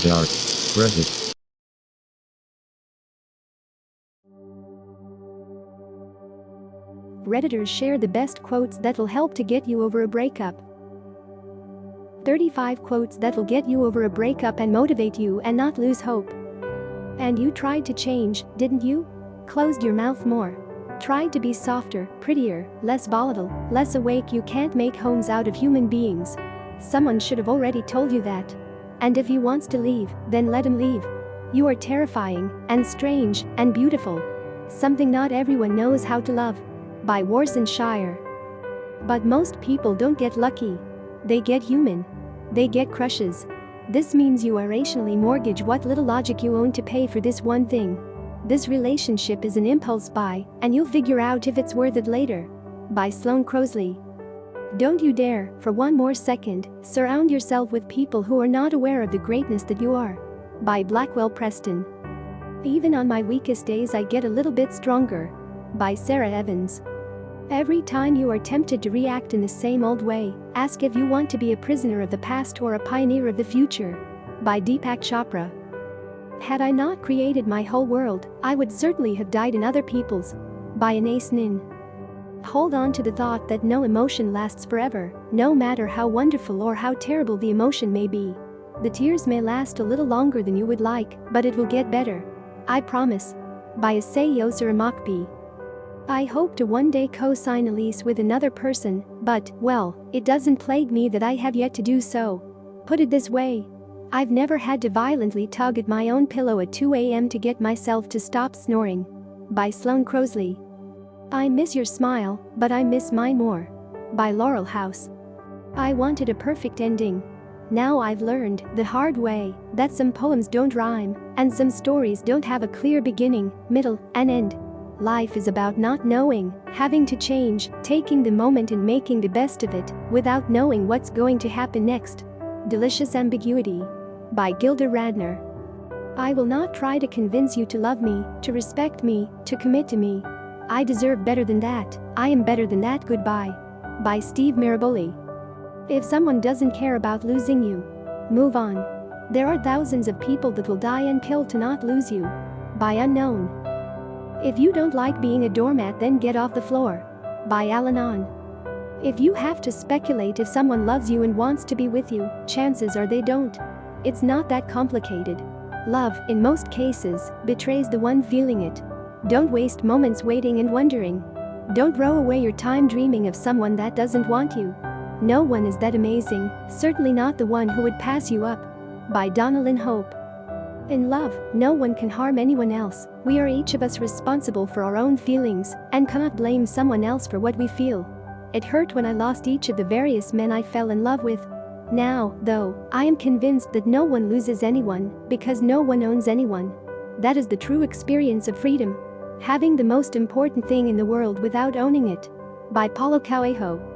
dark. Reddit. Redditors share the best quotes that'll help to get you over a breakup. 35 quotes that'll get you over a breakup and motivate you and not lose hope. And you tried to change, didn't you? Closed your mouth more. Tried to be softer, prettier, less volatile, less awake. You can't make homes out of human beings. Someone should have already told you that. And if he wants to leave, then let him leave. You are terrifying, and strange, and beautiful. Something not everyone knows how to love. By Shire. But most people don't get lucky. They get human. They get crushes. This means you irrationally mortgage what little logic you own to pay for this one thing. This relationship is an impulse buy, and you'll figure out if it's worth it later. By Sloane Crosley. Don't you dare, for one more second, surround yourself with people who are not aware of the greatness that you are. By Blackwell-Preston. Even on my weakest days I get a little bit stronger. By Sarah Evans. Every time you are tempted to react in the same old way, ask if you want to be a prisoner of the past or a pioneer of the future. By Deepak Chopra. Had I not created my whole world, I would certainly have died in other people's. By Anais Nin. Hold on to the thought that no emotion lasts forever, no matter how wonderful or how terrible the emotion may be. The tears may last a little longer than you would like, but it will get better. I promise. By Isayo Saramakbi. I hope to one day co-sign a lease with another person, but, well, it doesn't plague me that I have yet to do so. Put it this way. I've never had to violently tug at my own pillow at 2 a.m. to get myself to stop snoring. By Sloane Crosley. I miss your smile, but I miss mine more. By Laurel House. I wanted a perfect ending. Now I've learned, the hard way, that some poems don't rhyme, and some stories don't have a clear beginning, middle, and end. Life is about not knowing, having to change, taking the moment and making the best of it, without knowing what's going to happen next. Delicious Ambiguity. By Gilda Radner. I will not try to convince you to love me, to respect me, to commit to me. I deserve better than that, I am better than that. Goodbye. By Steve Maraboli. If someone doesn't care about losing you, move on. There are thousands of people that will die and kill to not lose you. By Unknown. If you don't like being a doormat, then get off the floor. By Al-Anon. If you have to speculate if someone loves you and wants to be with you, chances are they don't. It's not that complicated. Love, in most cases, betrays the one feeling it. Don't waste moments waiting and wondering. Don't throw away your time dreaming of someone that doesn't want you. No one is that amazing, certainly not the one who would pass you up. By Donna Lynn Hope. In love, no one can harm anyone else. We are each of us responsible for our own feelings and cannot blame someone else for what we feel. It hurt when I lost each of the various men I fell in love with. Now, though, I am convinced that no one loses anyone because no one owns anyone. That is the true experience of freedom. Having the most important thing in the world without owning it. By Paulo Coelho.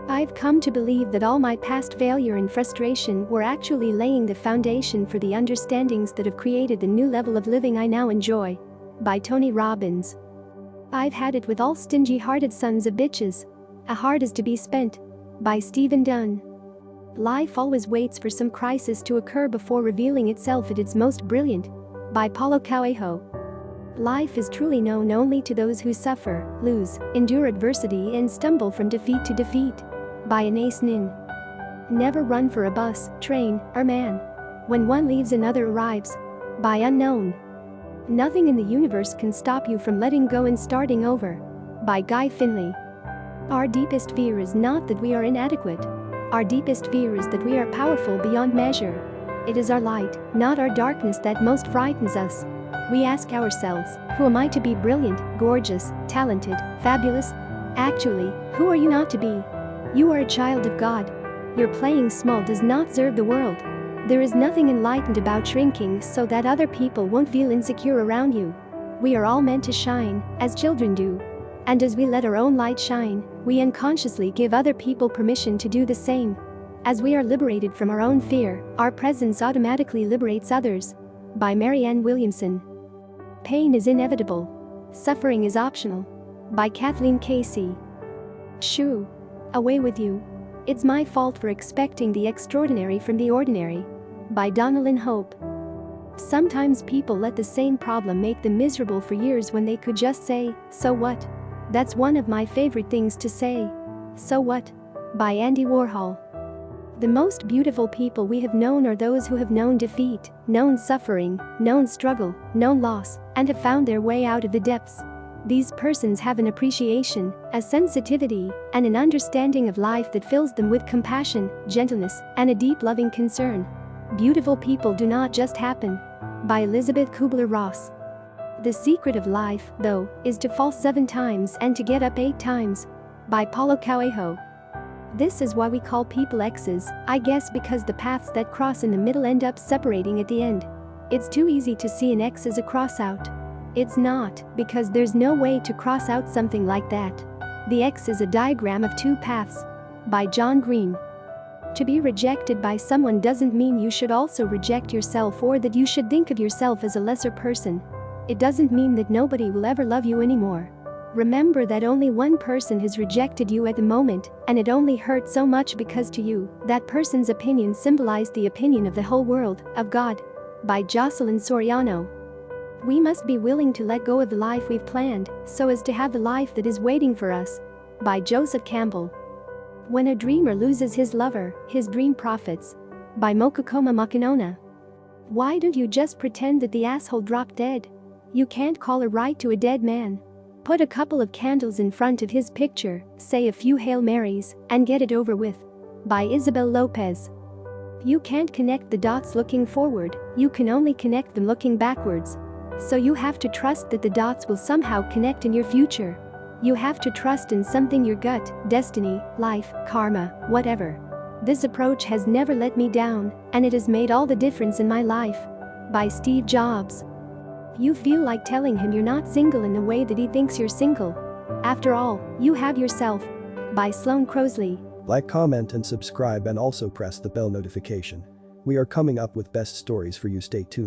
I've come to believe that all my past failure and frustration were actually laying the foundation for the understandings that have created the new level of living I now enjoy. By Tony Robbins. I've had it with all stingy-hearted sons of bitches. A heart is to be spent. By Stephen Dunn. Life always waits for some crisis to occur before revealing itself at its most brilliant. By Paulo Coelho. Life is truly known only to those who suffer, lose, endure adversity and stumble from defeat to defeat. By Anais Nin. Never run for a bus, train, or man. When one leaves, another arrives. By Unknown. Nothing in the universe can stop you from letting go and starting over. By Guy Finley. Our deepest fear is not that we are inadequate. Our deepest fear is that we are powerful beyond measure. It is our light, not our darkness, that most frightens us. We ask ourselves, who am I to be? Brilliant, gorgeous, talented, fabulous? Actually, who are you not to be? You are a child of God. Your playing small does not serve the world. There is nothing enlightened about shrinking so that other people won't feel insecure around you. We are all meant to shine, as children do. And as we let our own light shine, we unconsciously give other people permission to do the same. As we are liberated from our own fear, our presence automatically liberates others. By Marianne Williamson. Pain is inevitable. Suffering is optional. By Kathleen Casey. Shoo. Away with you. It's my fault for expecting the extraordinary from the ordinary. by Donalyn Hope. Sometimes people let the same problem make them miserable for years when they could just say, "So what?" That's one of my favorite things to say. So what? By Andy Warhol. The most beautiful people we have known are those who have known defeat, known suffering, known struggle, known loss, and have found their way out of the depths. These persons have an appreciation, a sensitivity, and an understanding of life that fills them with compassion, gentleness, and a deep loving concern. Beautiful people do not just happen. By Elizabeth Kubler-Ross. The secret of life, though, is to fall 7 times and to get up 8 times. By Paulo Coelho. This is why we call people X's, I guess, because the paths that cross in the middle end up separating at the end. It's too easy to see an X as a cross out. It's not, because there's no way to cross out something like that. The X is a diagram of 2 paths. By John Green. To be rejected by someone doesn't mean you should also reject yourself or that you should think of yourself as a lesser person. It doesn't mean that nobody will ever love you anymore. Remember that only one person has rejected you at the moment, and it only hurt so much because to you, that person's opinion symbolized the opinion of the whole world, of God. By Jocelyn Soriano. We must be willing to let go of the life we've planned, so as to have the life that is waiting for us. By Joseph Campbell. When a dreamer loses his lover, his dream profits. By Mokokoma Makinona. Why don't you just pretend that the asshole dropped dead? You can't call a right to a dead man. Put a couple of candles in front of his picture, say a few Hail Marys, and get it over with. By Isabel Lopez. You can't connect the dots looking forward, you can only connect them looking backwards. So you have to trust that the dots will somehow connect in your future. You have to trust in something, your gut, destiny, life, karma, whatever. This approach has never let me down, and it has made all the difference in my life. By Steve Jobs. You feel like telling him you're not single in the way that he thinks you're single. After all, you have yourself. By Sloane Crosley. Like, comment and subscribe, and also press the bell notification. We are coming up with best stories for you. Stay tuned.